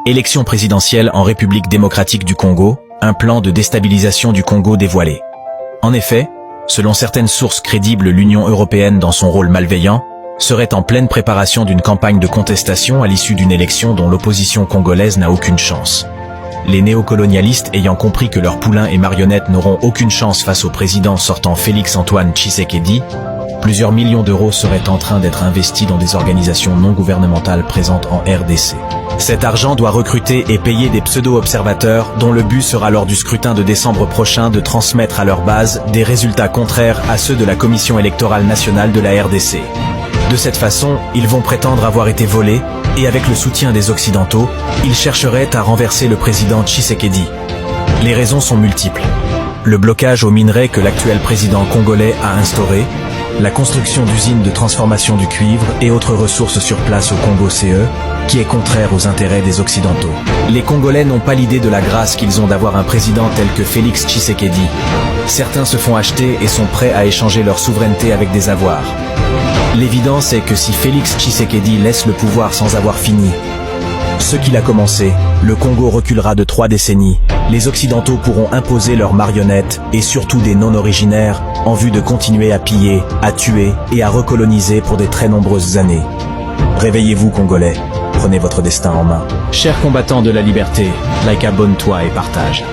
Élection présidentielle en République démocratique du Congo, un plan de déstabilisation du Congo dévoilé. En effet, selon certaines sources crédibles, l'Union européenne, dans son rôle malveillant, serait en pleine préparation d'une campagne de contestation à l'issue d'une élection dont l'opposition congolaise n'a aucune chance. Les néocolonialistes ayant compris que leurs poulains et marionnettes n'auront aucune chance face au président sortant Félix-Antoine Tshisekedi, plusieurs millions d'euros seraient en train d'être investis dans des organisations non gouvernementales présentes en RDC. Cet argent doit recruter et payer des pseudo-observateurs dont le but sera lors du scrutin de décembre prochain de transmettre à leur base des résultats contraires à ceux de la Commission électorale nationale de la RDC. De cette façon, ils vont prétendre avoir été volés et avec le soutien des Occidentaux, ils chercheraient à renverser le président Tshisekedi. Les raisons sont multiples. Le blocage aux minerais que l'actuel président congolais a instauré, la construction d'usines de transformation du cuivre et autres ressources sur place au Congo CE, qui est contraire aux intérêts des Occidentaux. Les Congolais n'ont pas l'idée de la grâce qu'ils ont d'avoir un président tel que Félix Tshisekedi. Certains se font acheter et sont prêts à échanger leur souveraineté avec des avoirs. L'évidence est que si Félix Tshisekedi laisse le pouvoir sans avoir fini ce qu'il a commencé, le Congo reculera de 3 décennies. Les Occidentaux pourront imposer leurs marionnettes, et surtout des non-originaires, en vue de continuer à piller, à tuer et à recoloniser pour des très nombreuses années. Réveillez-vous, Congolais. Prenez votre destin en main. Chers combattants de la liberté, like, abonne-toi et partage.